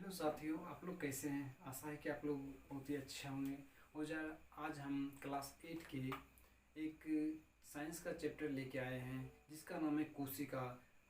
Hello साथियों, आप लोग कैसे हैं। आशा है कि आप लोग बहुत ही अच्छे होंगे। और आज हम क्लास 8 के एक साइंस का चैप्टर लेके आए हैं जिसका नाम है कोशिका।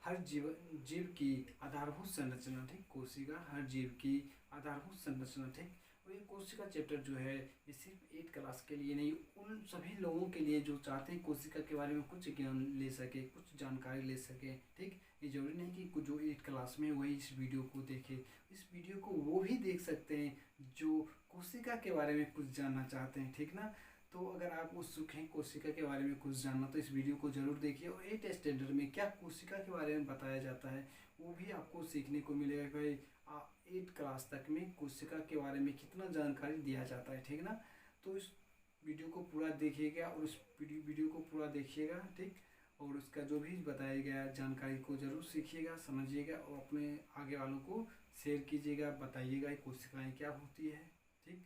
हर जीव की आधारभूत संरचना। ठीक, कोशिका हर जीव की आधारभूत संरचना। ठीक, और ये कोशिका चैप्टर जो है ये सिर्फ 8 क्लास के लिए नहीं, उन सभी लोगों के लिए जो चाहते हैं कोशिका के बारे में कुछ ज्ञान ले सके, कुछ जानकारी ले सके। ठीक, ये जरूरी नहीं कि कुछ जो 8 क्लास में वही इस वीडियो को देखे। इस वीडियो को वो भी देख सकते हैं जो कोशिका के बारे में कुछ जानना चाहते हैं। ठीक ना। तो अगर आप उत्सुक हैं कोशिका के बारे में कुछ जानना तो इस वीडियो को जरूर देखिए। और 8 स्टैंडर्ड में क्या कोशिका के बारे में बताया जाता है वो भी आपको सीखने को मिलेगा। भाई 8 क्लास तक में कोशिका के बारे में कितना जानकारी दिया जाता है। ठीक ना। तो इस वीडियो को पूरा देखिएगा और इस वीडियो को पूरा देखिएगा। ठीक, और उसका जो भी बताया गया जानकारी को जरूर सीखिएगा, समझिएगा और अपने आगे वालों को शेयर कीजिएगा, बताइएगा कोशिकाएं क्या होती है। ठीक,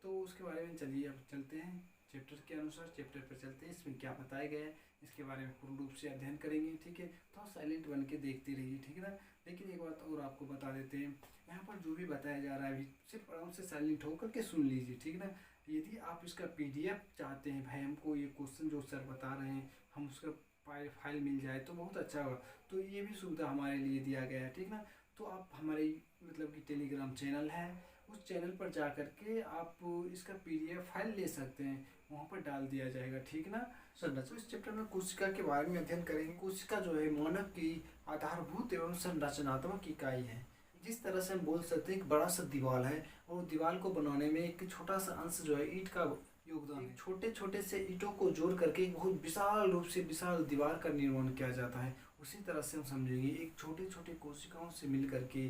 तो उसके बारे में चलिए अब चलते हैं चैप्टर के अनुसार। चैप्टर पर चलते हैं, इसमें क्या बताया गया है इसके बारे में पूर्ण रूप से अध्ययन करेंगे। ठीक है, तो साइलेंट बन के देखते रहिए। ठीक है ना। लेकिन एक बात और आपको बता देते हैं, यहाँ पर जो भी बताया जा रहा है अभी सिर्फ आराम से साइलेंट होकर के सुन लीजिए। ठीक ना। यदि आप इसका PDF चाहते हैं, भाई हमको ये क्वेश्चन जो सर बता रहे हैं हम उसका फाइल मिल जाए तो बहुत अच्छा होगा। तो ये भी सुविधा हमारे लिए दिया गया है। ठीक ना। तो आप हमारे मतलब कि टेलीग्राम चैनल है, उस चैनल पर जा कर के आप इसका PDF फाइल ले सकते हैं, वहाँ पर डाल दिया जाएगा। ठीक ना। संरचना, इस चैप्टर में कोशिका के बारे में अध्ययन करेंगे। कोशिका जो है मानव की आधारभूत एवं संरचनात्मक इकाई है। जिस तरह से हम बोल सकते हैं एक बड़ा सा दीवार है और दीवार को बनाने में एक छोटा सा अंश जो है ईंट का योगदान है। छोटे छोटे से ईंटों को जोड़ करके एक बहुत विशाल रूप से विशाल दीवार का निर्माण किया जाता है। उसी तरह से हम समझेंगे एक छोटे छोटे कोशिकाओं से मिल करके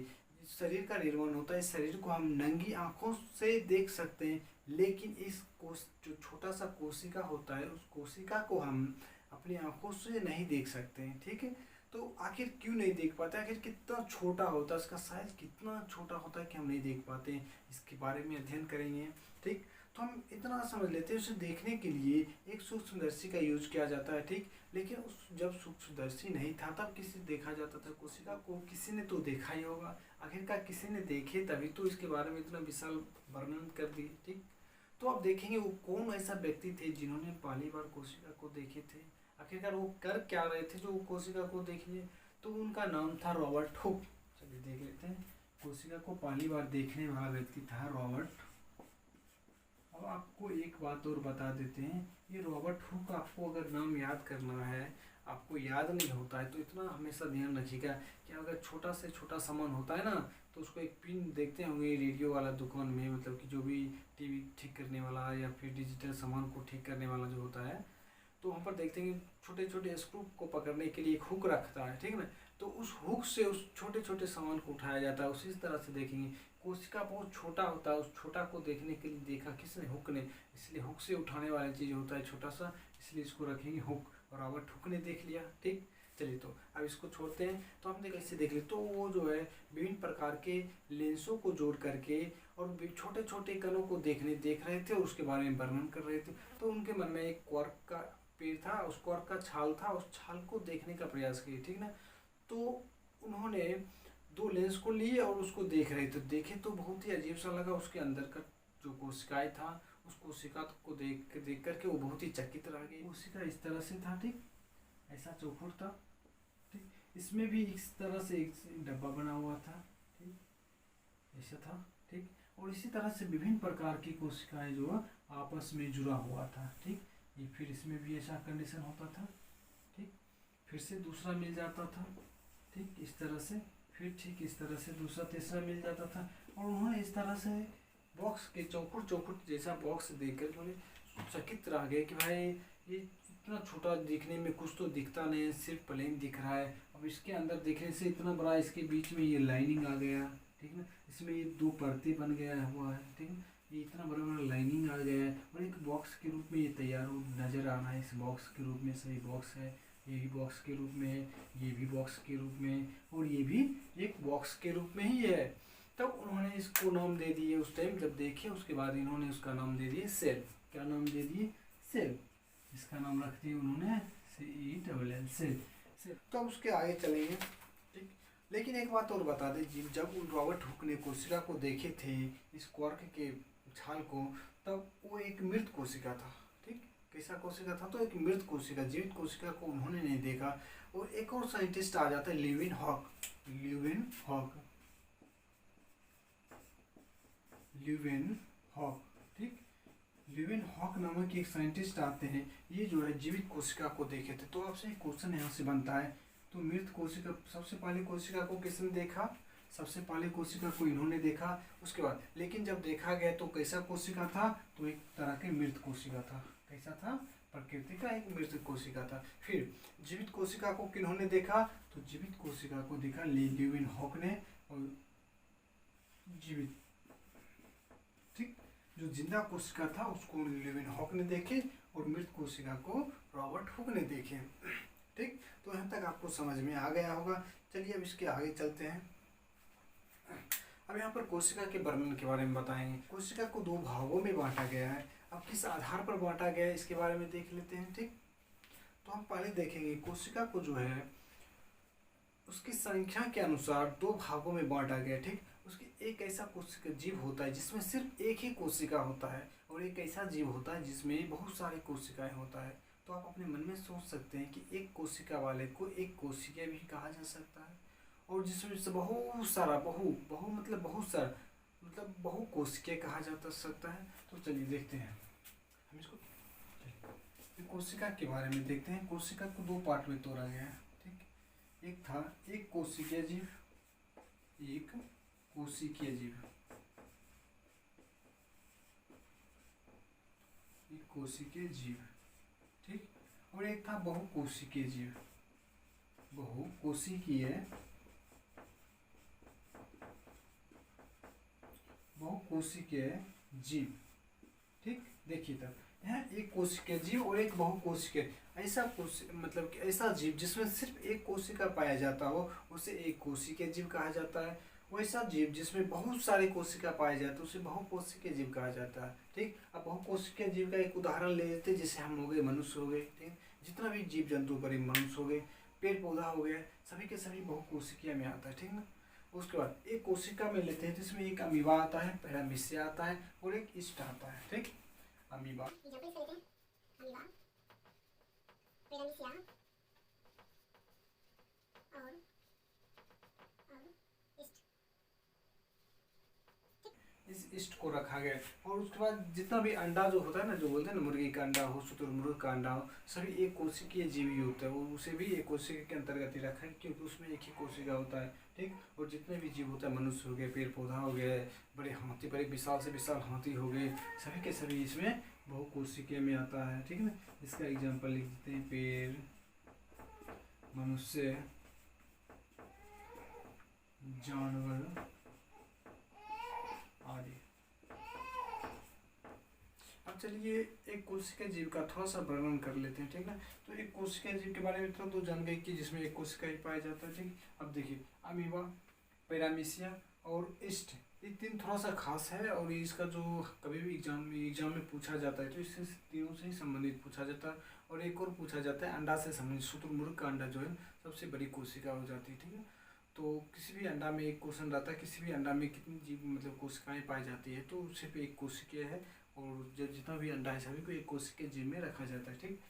शरीर का निर्माण होता है। इस शरीर को हम नंगी आंखों से देख सकते हैं, लेकिन इस जो छोटा सा कोशिका होता है उस कोशिका को हम अपनी आंखों से नहीं देख सकते हैं। ठीक है, तो आखिर क्यों नहीं देख पाते, आखिर कितना छोटा होता है, इसका साइज कितना छोटा होता है कि हम नहीं देख पाते हैं, इसके बारे में अध्ययन करेंगे। ठीक, तो हम इतना समझ लेते हैं उसे देखने के लिए एक सूक्ष्मदर्शी का यूज किया जाता है। ठीक, लेकिन उस जब सूक्ष्मदर्शी नहीं था तब किसी देखा जाता था कोशिका को, किसी ने तो देखा ही होगा। आखिरकार किसी ने देखे तभी तो इसके बारे में इतना विशाल वर्णन कर दिए। ठीक, तो आप देखेंगे वो कौन ऐसा व्यक्ति थे जिन्होंने पहली बार कोशिका को देखे थे, आखिरकार वो कर क्या रहे थे जो कोशिका को देखिए। तो उनका नाम था रॉबर्ट हुक। चलिए देख लेते हैं। कोशिका को पहली बार देखने वाला व्यक्ति था रॉबर्ट। अब आपको एक बात और बता देते हैं, ये रॉबर्ट हुक आपको अगर नाम याद करना है, आपको याद नहीं होता है तो इतना हमेशा ध्यान रखिएगा कि अगर छोटा से छोटा सामान होता है ना तो उसको एक पिन देखते होंगे रेडियो वाला दुकान में, मतलब कि जो भी टीवी ठीक करने वाला या फिर डिजिटल सामान को ठीक करने वाला जो होता है, तो वहाँ पर देखते हैं छोटे छोटे स्क्रू को पकड़ने के लिए एक हुक रखता है। ठीक ना। तो उस हुक से उस छोटे छोटे सामान को उठाया जाता है। उसी तरह से देखेंगे कोशिका बहुत छोटा होता है, उस छोटा को देखने के लिए देखा किसने, हुक ने, इसलिए हुक से उठाने वाली चीज़ होता है छोटा सा, इसलिए इसको रखेंगे हुक। और रॉबर्ट हुक ने देख लिया। ठीक, चलिए तो अब इसको छोड़ते हैं। तो हम कैसे देख ले, तो वो जो है विभिन्न प्रकार के लेंसों को जोड़ करके और छोटे छोटे कणों को देख रहे थे और उसके बारे में वर्णन कर रहे थे। तो उनके मन में एक क्वार्क का पेड़ था, उस क्वार्क का छाल था, उस छाल को देखने का प्रयास किए। ठीक ना। तो उन्होंने 2 लेंस को लिए और उसको देख रहे थे, देखे तो बहुत ही अजीब सा लगा। उसके अंदर का जो कोशिकाएं था उस कोशिका को देख करके वो बहुत ही चकित रह गई। कोशिका इस तरह से था। ठीक, ऐसा चौखुट था। ठीक, इसमें भी इस तरह से एक डब्बा बना हुआ था। ठीक, ऐसा था। ठीक, और इसी तरह से विभिन्न प्रकार की कोशिकाएं जो आपस में जुड़ा हुआ था। ठीक, ये फिर इसमें भी ऐसा कंडीशन होता था। ठीक, फिर से दूसरा मिल जाता था। ठीक, इस तरह से फिर ठीक इस तरह से दूसरा तीसरा मिल जाता था। और उन्होंने इस तरह से बॉक्स के चौखुट जैसा बॉक्स देखकर उन्होंने चकित रह गए कि भाई ये इतना छोटा दिखने में कुछ तो दिखता नहीं है, सिर्फ प्लेन दिख रहा है। अब इसके अंदर देखने से इतना बड़ा, इसके बीच में ये लाइनिंग आ गया। ठीक ना, इसमें ये 2 परतें बन गया हुआ है। ठीक है, ये इतना बड़ा बड़ा लाइनिंग आ गया है और एक बॉक्स के रूप में ये तैयार नजर आ रहा है। इस बॉक्स के रूप में सही बॉक्स है, ये भी बॉक्स के रूप में है, ये भी बॉक्स के रूप में, और ये भी एक बॉक्स के रूप में ही है। तब उन्होंने इसको नाम दे दिए। उस टाइम जब देखे उसके बाद इन्होंने उसका नाम दे दिए सेल। क्या नाम दे दिए? सेल। इसका नाम रख दिया उन्होंने CELL, सेल। तो अब उसके आगे चलेंगे। ठीक, लेकिन एक बात और बता दें जी, जब रॉबर्ट हुक ने कोशिका को देखे थे, इस क्वार्क के छाल को, तब वो एक मृत कोशिका था। ठीक, कैसा कोशिका था? तो एक मृत कोशिका, जीवित कोशिका को उन्होंने नहीं देखा। और एक और साइंटिस्ट आ जाता है, Leeuwenhoek. Leeuwenhoek, Leeuwenhoek, ठीक, ल्यूविन हॉक नामक एक साइंटिस्ट आते हैं। ये जो है जीवित कोशिका को देखे थे। तो आपसे एक क्वेश्चन यहाँ से बनता है, तो मृत कोशिका, सबसे पहले कोशिका को किसने देखा? सबसे पहले कोशिका को इन्होंने देखा। उसके बाद लेकिन जब देखा गया तो कैसा कोशिका था? तो एक तरह की मृत कोशिका था। कैसा था? प्रकृति का एक मृत कोशिका था। फिर जीवित कोशिका को किन्होंने देखा? तो जीवित कोशिका को देखा ल्यूविन हॉक ने। और जीवित, ठीक, जो जिंदा कोशिका था उसको ल्यूविन हॉक ने देखे और मृत कोशिका को रॉबर्ट हुक ने देखे। ठीक, तो यहाँ तक आपको समझ में आ गया होगा। चलिए अब इसके आगे चलते हैं। अब यहाँ पर कोशिका के वर्णन के बारे में बताएंगे। कोशिका को दो भागों में बांटा गया है। अब किस आधार पर बांटा गया है इसके बारे में देख लेते हैं। ठीक, तो हम पहले देखेंगे कोशिका को जो है उसकी संख्या के अनुसार दो भागों में बांटा गया। ठीक, उसकी एक ऐसा कोशिका जीव होता है जिसमें सिर्फ एक ही कोशिका होता है, और एक ऐसा जीव होता है जिसमें बहुत सारी कोशिकाएं होता है। तो आप अपने मन में सोच सकते हैं कि एक कोशिका वाले को एक कोशिका भी कहा जा सकता है, और जिसमें से बहुत सारा मतलब बहु कोशिकीय कहा जाता सकता है। तो चलिए देखते हैं हम इसको। कोशिका के बारे में देखते हैं। कोशिका को दो पार्ट में तोड़ा गया है। ठीक, एक था एक कोशिकीय जीव, एक कोशिकीय जीव, एक कोशिकीय जीव, ठीक, और एक था बहुकोशिकीय जीव, बहुकोशिकीय जीव। ठीक, देखिए तब यहाँ एक कोशिकीय जीव और एक बहुकोशिकीय, ऐसा मतलब कि ऐसा जीव जिसमें सिर्फ एक कोशिका पाया जाता हो उसे एक कोशिकीय जीव कहा जाता है। वैसा जीव जिसमें बहुत सारे कोशिका पाए जाते हैं उसे बहुकोशिकीय जीव कहा जाता है। ठीक, अब बहुकोशिकीय जीव का एक उदाहरण ले लेते हैं, जैसे हम हो गए, मनुष्य हो गए। ठीक, जितना भी जीव जंतु पर, मनुष्य हो गए, पेड़ पौधा हो गया, सभी के सभी बहुकोशिकीय में आता है। ठीक ना। उसके बाद एक कोशिका में लेते हैं जिसमें एक अमीबा आता है, पैरामीशिया आता है और एक ईस्ट आता है। ठीक, अमीबा, अमीबा, पैरामीशिया और इस ईस्ट को रखा गया। और उसके बाद जितना भी अंडा जो होता है ना, जो बोलते हैं ना, मुर्गी का अंडा हो, शुतुरमुर्ग का अंडा हो, सभी एक कोशिकीय जीव ही होता है। वो उसे भी एक कोशिका के अंतर्गत ही रखा है क्योंकि उसमें एक ही कोशिका होता है। ठीक, और जितने भी जीव होता है, मनुष्य हो गए, पेड़ पौधा हो गए, बड़े हाथी, बड़े विशाल से विशाल हाथी हो गए, सभी के सभी इसमें बहुकोशिकीय में आता है। ठीक है ना। इसका एग्जाम्पल लिख देते हैं, पेड़, मनुष्य, जानवर आदि। अब चलिए एक कोशिका जीव का थोड़ा सा वर्णन कर लेते हैं। ठीक ना। तो एक कोशिका जीव के बारे में थोड़ा तो जान गए कि जिसमें एक कोशिका ही पाया जाता है। ठीक, अब देखिए अमीबा, पैरामीशिया और ईस्ट, ये तीन थोड़ा सा खास है, और इसका जो कभी भी एग्जाम में पूछा जाता है तो इससे तीनों से ही संबंधित पूछा जाता है। और एक और पूछा जाता है अंडा से संबंधित, शुतुरमुर्ग का अंडा जो है सबसे बड़ी कोशिका हो जाती है। ठीक है, तो किसी भी अंडा में एक क्वेश्चन रहता है, किसी भी अंडा में कितनी जीव मतलब कोशिकाएं पाई जाती है, तो सिर्फ एक कोशिकीय है, और जब जितना भी अंडा है सभी को एक कोशिकीय जीव में रखा जाता है। ठीक,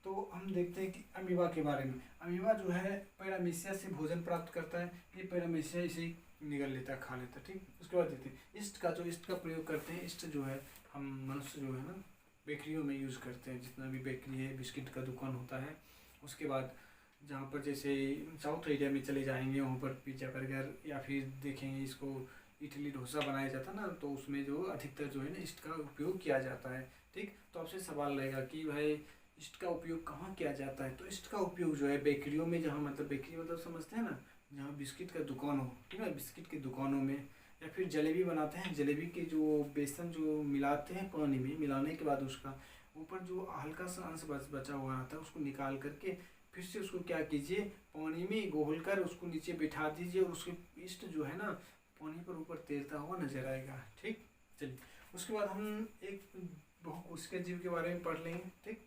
तो हम देखते हैं कि अमीबा के बारे में। अमीबा जो है पैरामीशिया से भोजन प्राप्त करता है, ये पैरामीशिया इसे निगल लेता है, खा लेता है। ठीक, उसके बाद देखते हैं ईस्ट का प्रयोग करते हैं। ईस्ट जो है हम मनुष्य जो है ना बेकरियों में यूज़ करते हैं, जितना भी बेकरी है, बिस्किट का दुकान होता है। उसके बाद जहाँ पर जैसे साउथ एरिया में चले जाएंगे, वहाँ पर पिज्ज़ा बर्गर, या फिर देखेंगे इसको इडली डोसा बनाया जाता है ना, तो उसमें जो अधिकतर जो है ना ईस्ट का उपयोग किया जाता है। ठीक, तो आपसे सवाल रहेगा कि भाई ईस्ट का उपयोग कहाँ किया जाता है? तो ईस्ट का उपयोग जो है बेकरियों में, जहाँ मतलब बेकरी मतलब समझते हैं ना, जहाँ बिस्किट का दुकान हो। ठीक है, बिस्किट की दुकानों में, या फिर जलेबी बनाते हैं, जलेबी के जो बेसन जो मिलाते हैं पानी में, मिलाने के बाद उसका ऊपर जो हल्का सा अंश बचा हुआ रहता है उसको निकाल करके फिर से उसको क्या कीजिए, पानी में घोल कर उसको नीचे बिठा दीजिए, और उसके ईस्ट जो है ना पानी पर ऊपर तैरता हुआ नजर आएगा। ठीक, चलिए उसके बाद हम एक बहुकोशिकीय जीव के बारे में पढ़ लेंगे। ठीक,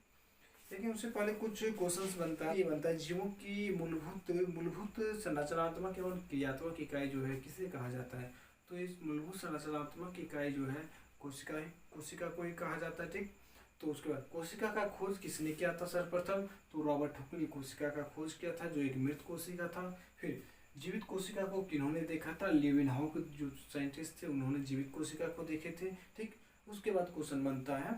लेकिन उससे पहले कुछ क्वेश्चंस बनता है, ये बनता है जीवों की मूलभूत संरचनात्मक एवं क्रियात्मक इकाई जो है किसे कहा जाता है। तो इस मूलभूत संरचनात्मक इकाई जो है कोशिका है, कोशिका को ही कहा जाता है, ठीक। तो उसके बाद कोशिका का खोज किसने किया था सर्वप्रथम, तो रॉबर्ट हुक ने कोशिका का खोज किया था, जो एक मृत कोशिका था। फिर जीवित कोशिका को किन्होंने देखा था, लीवेनहाउक जो साइंटिस्ट थे उन्होंने जीवित कोशिका को देखे थे, ठीक। उसके बाद क्वेश्चन बनता है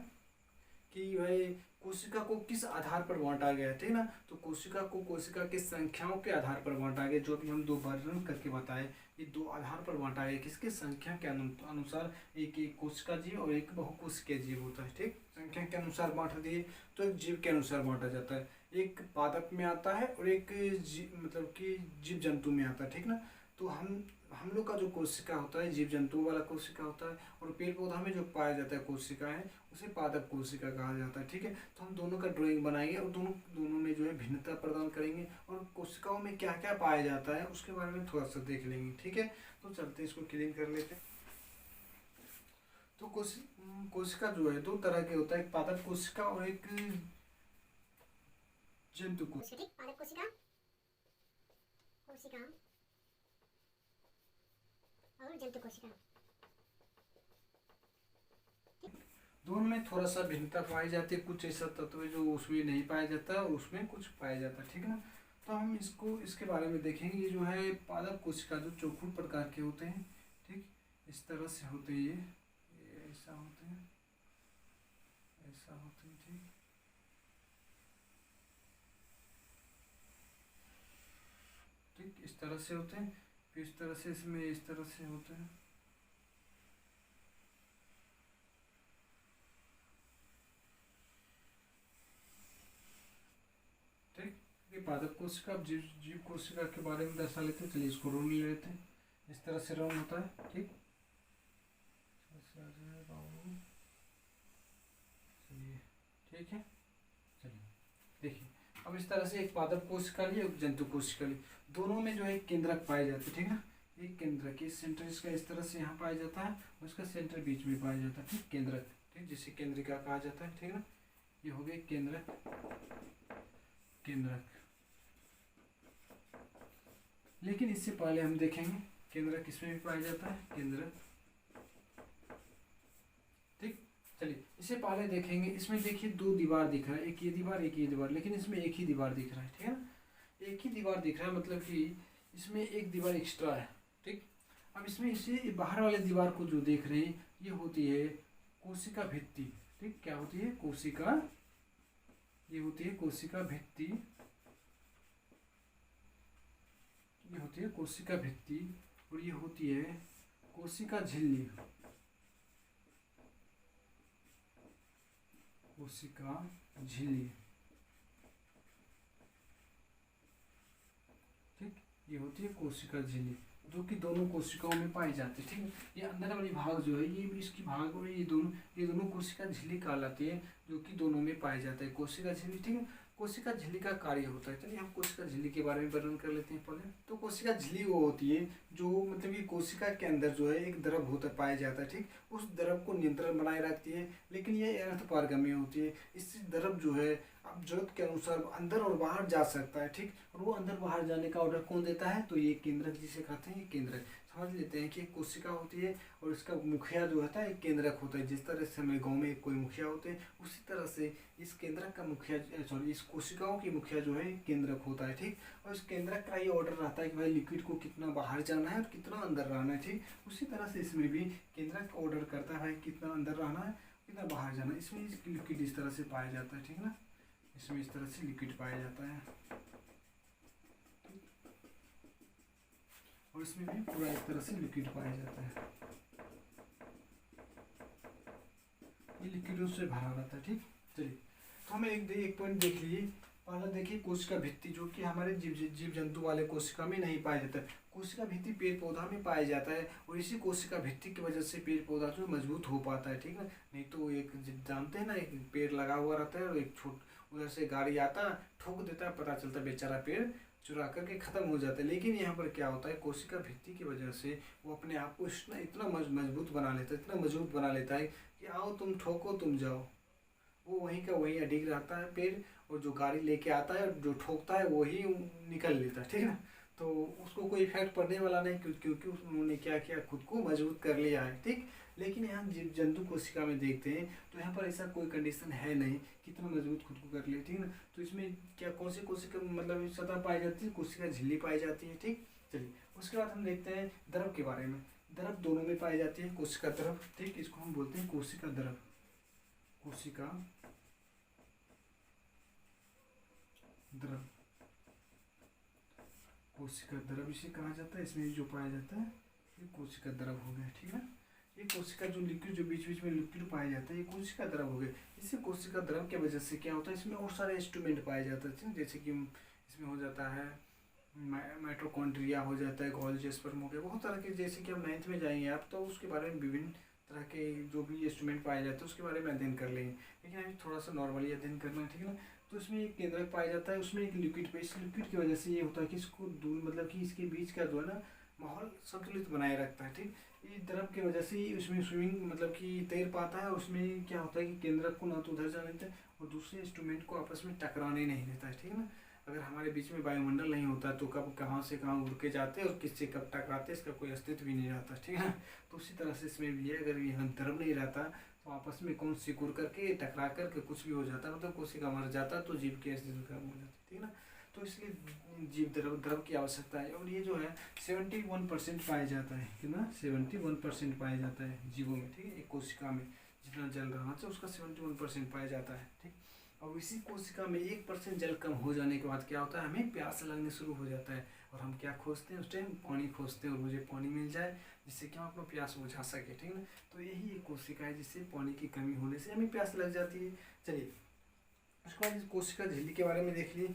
कि भाई कोशिका को किस आधार पर बांटा गया है, ठीक ना। तो कोशिका को कोशिका की संख्याओं के आधार पर बांटा गया, जो अभी हम दो वर्णन करके बताए, ये दो आधार पर बांटा गया, किसके संख्या के अनुसार। एक कोशिका जीव और एक बहुकोशिकीय जीव होता है, ठीक। संख्या के अनुसार बांट दिए तो एक जीव के अनुसार बांटा जाता है, एक पादप में आता है और एक मतलब कि जीव जंतु में आता है, ठीक ना। तो हम लोग का जो कोशिका होता है जीव जंतु वाला कोशिका होता है, और पेड़ पौधा में जो पाया जाता है कोशिका है उसे पादप कोशिका कहा जाता है, ठीक है। तो हम दोनों का ड्राइंग बनाएंगे और दोनों में जो है भिन्नता प्रदान करेंगे, और कोशिकाओं में क्या क्या पाया जाता है उसके बारे में थोड़ा सा देख लेंगे, ठीक है। तो चलते इसको क्लीन कर लेते हैं। तो कोशिका जो है दो तरह के होता है, एक पादप कोशिका और एक जंतु कोशिका। ठीक, पादप कोशिका और जंतु कोशिका। दोनों में थोड़ा सा भिन्नता पाई जाती है, कुछ ऐसा तत्व है जो उसमें नहीं पाया जाता और उसमें कुछ पाया जाता है, ठीक है ना। तो हम इसके बारे में देखेंगे। ये जो है पादप कोशिका जो चौखुट प्रकार के होते हैं, ठीक, इस तरह से होते हैं, ये ऐसा होते हैं, ऐसा होते हैं, ठीक। ठीक, इस तरह से होते हैं, फिर इस तरह से इसमें इस तरह से होते हैं, ठीक। ये पादप कोशिका। अब जीव कोशिका के बारे में दर्शा लेते हैं, चलिए इसको रोल ले लेते हैं। इस तरह से राउंड होता है, ठीक। चलिए ठीक है, चलिए देखिए। अब इस तरह से एक पादप कोशिका ली और जंतु कोशिका ली, दोनों में जो है केंद्रक पाए जाते हैं, ठीक ना। एक केंद्रक, इस सेंटर इसका इस तरह से यहाँ पाया जाता है और इसका सेंटर बीच में पाया जाता है, ठीक, केंद्रक, ठीक, जिसे केंद्रिका कहा जाता है, ठीक ना। ये हो गया केंद्रक। लेकिन इससे पहले हम देखेंगे केंद्रक किसमें भी पाया जाता है, केंद्रक, ठीक। चलिए इससे पहले देखेंगे, इसमें देखिए दो दीवार दिख रहा है, एक ये दीवार एक ये दीवार, लेकिन इसमें एक ही दीवार दिख रहा है, ठीक है ना। एक ही दीवार दिख रहा है, मतलब कि इसमें एक दीवार एक्स्ट्रा है, ठीक। अब इसमें इसे बाहर वाले दीवार को जो देख रहे हैं ये होती है कोशिका भित्ति, ठीक। क्या होती है, कोशिका, ये होती है कोशिका भित्ति, ये होती है कोशिका भित्ति, और ये होती है कोशिका झिल्ली, कोशिका झिल्ली, ठीक। ये होती है कोशिका झिल्ली, जो कि दोनों कोशिकाओं में पाई जाती है, ठीक। ये अंदर वाली भाग जो है ये इसकी भाग और ये दोनों कोशिका झिल्ली कहलाती है, जो कि दोनों में पाई जाता है कोशिका झिल्ली, ठीक है। कोशिका झिल्ली का कार्य होता है, चलिए हम कोशिका झिल्ली के बारे में वर्णन कर लेते हैं पहले। तो कोशिका झिल्ली वो होती है जो मतलब कि कोशिका के अंदर जो है एक द्रव होता पाया जाता है, ठीक। उस द्रव को नियंत्रण बनाए रखती है, लेकिन ये अर्धपारगम्य होती है। इस द्रव जो है अब जरूरत के अनुसार अंदर और बाहर जा सकता है, ठीक। और वो अंदर बाहर जाने का ऑर्डर कौन देता है, तो ये केंद्रक जिसे कहते हैं, ये केंद्रक। समझ लेते हैं कि एक कोशिका होती है और इसका मुखिया जो होता है एक केंद्रक होता है। जिस तरह से हमें गाँव में कोई मुखिया होते हैं, उसी तरह से इस केंद्रक का मुखिया, सॉरी, इस कोशिकाओं की मुखिया जो है केंद्रक होता है, ठीक। और इस केंद्रक का ये ऑर्डर रहता है कि भाई लिक्विड को कितना बाहर जाना है और कितना अंदर रहना है, ठीक। उसी तरह से इसमें भी केंद्रक ऑर्डर करता है भाई कितना अंदर रहना है कितना बाहर जाना है। इसमें लिक्विड इस तरह से पाया जाता है, ठीक ना। इसमें इस तरह से लिक्विड पाया जाता है, और इसमें भी पूरा इस तरह से लिक्विड पाया जाता है। ये लिक्विड उससे भरा रहता है, ठीक। चलिए तो हमें एक पॉइंट देख लीजिए। पहला देखिए कोशिका भित्ति, जो कि हमारे जीव जंतु वाले कोशिका में नहीं पाया जाता है। कोशिका भित्ति पेड़ पौधा में पाया जाता है, और इसी कोशिका भित्ति की वजह से पेड़ पौधा जो मजबूत हो पाता है, ठीक है। नहीं तो एक जानते हैं ना, एक पेड़ लगा हुआ रहता है और एक उधर से गाड़ी आता ठोक देता है, पता चलता है बेचारा पेड़ चुरा करके खत्म हो जाता है। लेकिन यहाँ पर क्या होता है, कोशिका भित्ति की वजह से वो अपने आप को इतना मजबूत बना लेता है, इतना मजबूत बना लेता है कि आओ तुम ठोको तुम जाओ, वो वहीं का वहीं अडिग रहता है पेड़, और जो गाड़ी लेके आता है जो ठोकता है वही निकल लेता है, ठीक है ना। तो उसको कोई इफेक्ट पड़ने वाला नहीं, क्योंकि उन्होंने क्या किया, खुद को मजबूत कर लिया है, ठीक। लेकिन यहाँ जीव जंतु कोशिका में देखते हैं तो यहाँ पर ऐसा कोई कंडीशन है नहीं, कितना मजबूत खुद को कर लिया, ठीक है ना। तो इसमें क्या कौन सी कोशिका मतलब सतह पाई जाती है, कोशिका झिल्ली पाई जाती है, ठीक। चलिए उसके बाद हम देखते हैं द्रव के बारे में। द्रव दोनों में पाई जाती है, कोशिका द्रव, ठीक। इसको हम बोलते हैं कोशिका द्रव, कोशिका द्रव, कोशिका द्रव इसे कहा जाता है। इसमें जो पाया जाता है ये कोशिका द्रव हो गया, ठीक है। ये कोशिका जो लिक्विड, जो बीच बीच में लिक्विड पाया जाता है, ये कोशिका द्रव हो गया। इसे कोशिका द्रव की वजह से क्या होता है, इसमें और सारे इंस्ट्रूमेंट पाए जाते हैं, जैसे कि इसमें हो जाता है माइटोकॉन्ड्रिया, हो जाता है गोल्जी स्पर्म हो गया, बहुत तरह के, जैसे कि हम 9th में जाएंगे आप तो उसके बारे में विभिन्न तरह के जो भी इंस्ट्रूमेंट पाए जाते हैं उसके बारे में अध्ययन कर लेंगे, लेकिन अभी थोड़ा सा नॉर्मली अध्ययन करना है, ठीक है ना। तो इसमें एक केंद्रक पाया जाता है, उसमें एक लिक्विड पे, इस लिक्विड की वजह से ये होता है कि इसको दूर मतलब कि इसके बीच का जो है ना माहौल संतुलित बनाए रखता है, ठीक। ये द्रव की वजह से उसमें स्विमिंग मतलब कि तैर पाता है। उसमें क्या होता है कि केंद्रक को ना तो उधर जाने देता है और दूसरे इंस्ट्रूमेंट को आपस में टकराने नहीं देता है, ठीक है ना। अगर हमारे बीच में वायुमंडल नहीं होता तो कब कहाँ से कहाँ उड़ के जाते और किससे कब टकराते इसका कोई अस्तित्व भी नहीं रहता, ठीक है ना। तो उसी तरह से इसमें भी है, अगर यहाँ द्रव नहीं रहता तो आपस में कौन सिकुड़ करके टकरा करके कुछ भी हो जाता, मतलब कोशिका मर जाता तो जीव की अस्तित्व खत्म हो जाती, ठीक है ना। तो इसलिए जीव द्रव की आवश्यकता है, और ये जो है 71% पाया जाता है, कितना 71% पाया जाता है जीवों में, ठीक है। एक कोशिका में जितना जल रहना चाहिए उसका 71% पाया जाता है, ठीक। अब इसी कोशिका में 1% जल कम हो जाने के बाद क्या होता है, हमें प्यास लगने शुरू हो जाता है, और हम क्या खोजते हैं उस टाइम, पानी खोजते हैं, और मुझे पानी मिल जाए जिससे कि हम अपना प्यास बुझा सके, ठीक है ना। तो यही एक कोशिका है जिससे पानी की कमी होने से हमें प्यास लग जाती है। चलिए उसके बाद कोशिका झिल्ली के बारे में देख लिए।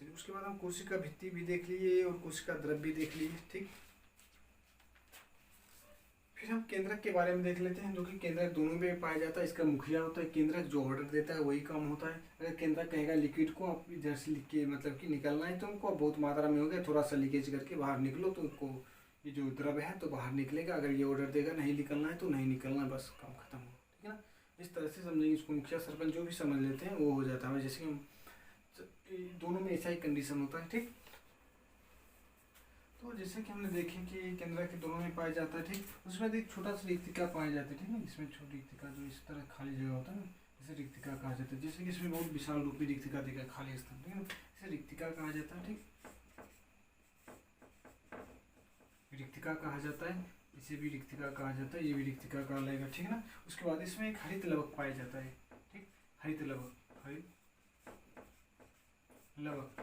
चलिए उसके बाद हम कोशिका भित्ति भी देख लिए और कोशिका द्रव भी देख लिए, ठीक। फिर हम केंद्रक के बारे में देख लेते हैं, जो कि केंद्रक दोनों में पाया जाता है। इसका मुखिया होता है केंद्रक, जो ऑर्डर देता है वही काम होता है। अगर केंद्रक कहेगा लिक्विड को आप इधर से लिख के मतलब कि निकलना है, तो उनको बहुत मात्रा में हो गया, थोड़ा सा लीकेज करके बाहर निकलो, तो उनको ये जो द्रव है तो बाहर निकलेगा। अगर ये ऑर्डर देगा नहीं निकलना है तो नहीं निकलना है, बस काम खत्म हो, ठीक है ना। इस तरह से समझेंगे इसको, मुखिया सरपंच जो भी समझ लेते हैं वो हो जाता है। जैसे कि दोनों में ऐसा ही कंडीशन होता है, ठीक। तो जैसे कि हमने देखे कि केंद्रक के दोनों में पाया जाता है, ठीक। उसमें एक छोटा सा रिक्तिका पाया जाता है, ठीक है। इसमें छोटी रिक्तिका जो इस तरह खाली जगह होता है ना, इसे रिक्तिका कहा जाता है। जैसे कि इसमें बहुत विशाल रूपी रिक्तिका देखा खाली स्थान, ठीक है ना, इसे रिक्तिका कहा जाता है, ठीक। रिक्तिका कहा जाता है, इसे भी रिक्तिका कहा जाता है, ये भी रिक्तिका कहा लगेगा, ठीक है ना। उसके बाद इसमें एक हरित लवक पाया जाता है, ठीक। हरित लवक, हरित लवक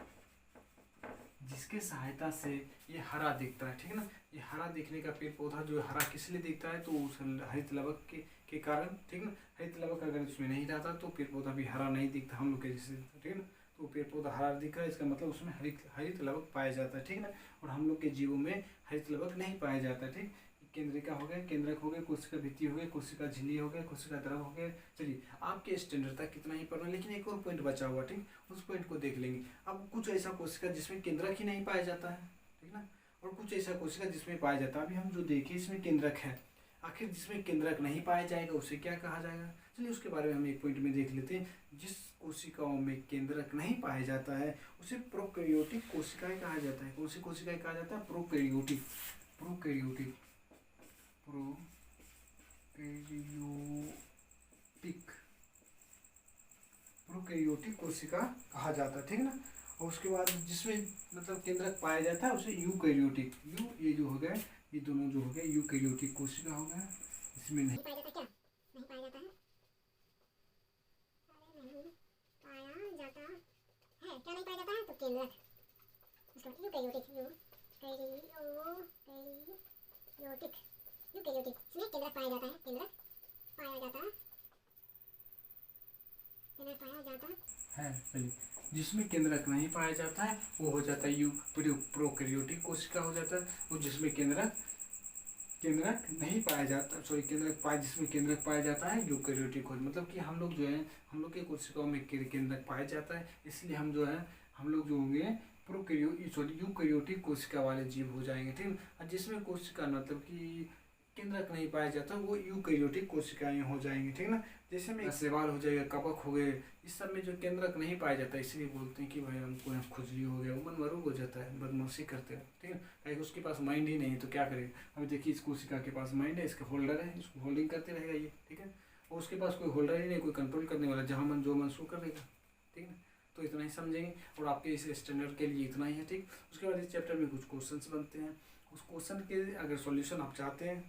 जिसके सहायता से ये हरा दिखता है, ठीक है ना। ये हरा दिखने का पेड़ पौधा जो हरा किस लिए दिखता है, तो उस हरित लवक के कारण, ठीक है ना। हरित लवक अगर उसमें नहीं रहता तो पेड़ पौधा भी हरा नहीं दिखता हम लोग के जैसे, ठीक है ना। तो पेड़ पौधा हरा दिख रहा है, इसका मतलब उसमें हरित लवक पाया जाता है, ठीक है ना। और हम लोग के जीवों में हरित लवक नहीं पाया जाता है, ठीक। केंद्रिका हो गया, केंद्रक हो गया, कोशिका भित्ति हो गया, कोशिका झिल्ली हो गया, कोशिका द्रव हो गया। चलिए आपके स्टैंडर्ड तक कितना ही पढ़ना, लेकिन एक और पॉइंट बचा हुआ, ठीक। उस पॉइंट को देख लेंगे। अब कुछ ऐसा कोशिका जिसमें केंद्रक ही नहीं पाया जाता है, ठीक ना, और कुछ ऐसा कोशिका जिसमें पाया जाता है। अभी हम जो देखें इसमें केंद्रक है, आखिर जिसमें केंद्रक नहीं पाया जाएगा उसे क्या कहा जाएगा। चलिए उसके बारे में हम एक पॉइंट में देख लेते हैं। जिस कोशिकाओं में केंद्रक नहीं पाया जाता है उसे प्रोकैरियोटिक कोशिकाएं कहा जाता है। कौन सी कोशिकाएं कहा जाता है, प्रोकैरियोटिक, प्रोकैरियोटिक, प्रोकैरियोटिक, प्रोकैरियोटिक कोशिका कहा जाता है, ठीक ना। और उसके बाद जिसमें मतलब केंद्रक पाया जाता है उसे यूकैरियोटिक, ये जो हो गया, ये दोनों जो हो गए यूकैरियोटिक कोशिका हो गया। इसमें नहीं पाया जाता, क्या नहीं पाया जाता है, अरे नहीं पाया जाता है, क्या नहीं पाया जाता है, तो केंद्रक, उसको यूकैरियोटिक, यूकैरियोटिक, यूकैरियोटिक इसमें केंद्रक पाया जाता है, केंद्रक पाया जाता है, केंद्रक पाया जाता है। चलिए जिसमें केंद्रक नहीं पाया जाता है वो हो जाता है प्रोकैरियोटिक कोशिका हो जाता है। और जिसमें केंद्रक नहीं पाया जाता, सॉरी जिसमें केंद्रक पाया जाता है यूकैरियोटिक कोशिका, मतलब कि हम लोग जो है हम लोग के कोशिकाओं में केंद्रक पाया जाता है, इसलिए हम जो है हम लोग जो होंगे यूकैरियोटिक कोशिका वाले जीव हो जाएंगे, ठीक है। जिसमें कोशिका मतलब कि केंद्रक नहीं पाया जाता वो यूकैरियोटिक कोशिकाएं हो जाएंगी, ठीक ना। जैसे में शैवाल हो जाएगा, कवक हो गए, इस सब में जो केंद्रक नहीं पाया जाता, इसलिए बोलते हैं कि भाई हमको यहाँ खुजली हो गया, वो मनमरुक हो जाता है, बदमाशी करते हैं, ठीक है। कहीं उसके पास माइंड ही नहीं है तो क्या करेगा। अभी देखिए इस कोशिका के पास माइंड है, इसका होल्डर है, इसको होल्डिंग करते रहेगा ये, ठीक है। और उसके पास कोई होल्डर ही नहीं, कोई कंट्रोल करने वाला, जहाँ मन जो मन सो कर देगा, ठीक है। तो इतना ही समझेंगे और आपके इस स्टैंडर्ड के लिए इतना ही है, ठीक। उसके बाद इस चैप्टर में कुछ क्वेश्चंस बनते हैं, उस क्वेश्चन के अगर सॉल्यूशन आप चाहते हैं,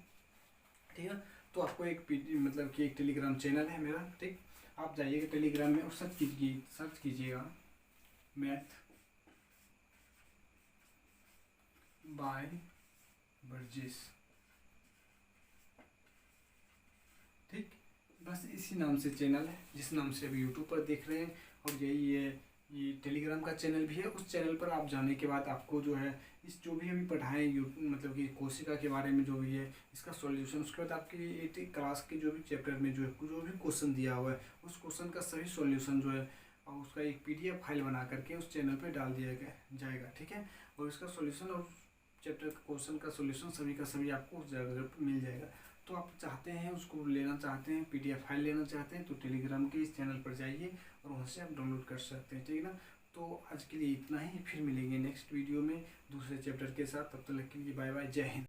ठीक है, तो आपको एक मतलब कि एक टेलीग्राम चैनल है मेरा, ठीक। आप जाइएगा टेलीग्राम में और सर्च कीजिएगा मैथ बाय बर्जेस, ठीक। बस इसी नाम से चैनल है, जिस नाम से अभी यूट्यूब पर देख रहे हैं, और यही है ये टेलीग्राम का चैनल भी है। उस चैनल पर आप जाने के बाद आपको जो है इस जो भी अभी पढ़ाएं मतलब कि कोशिका के बारे में जो भी है इसका सॉल्यूशन, उसके बाद आपकी 8th क्लास के जो भी चैप्टर में जो भी क्वेश्चन दिया हुआ है उस क्वेश्चन का सभी सॉल्यूशन जो है और उसका एक PDF फाइल बना करके उस चैनल पर डाल दिया जाएगा, ठीक है। और इसका सॉल्यूशन और चैप्टर क्वेश्चन का सॉल्यूशन सभी का सभी आपको उस जगह पर मिल जाएगा। तो आप चाहते हैं उसको लेना चाहते हैं, PDF फाइल लेना चाहते हैं, तो टेलीग्राम के इस चैनल पर जाइए और वहाँ से आप डाउनलोड कर सकते हैं, ठीक है ना। तो आज के लिए इतना ही, फिर मिलेंगे नेक्स्ट वीडियो में दूसरे चैप्टर के साथ। तब तक के लिए बाय बाय, जय हिंद।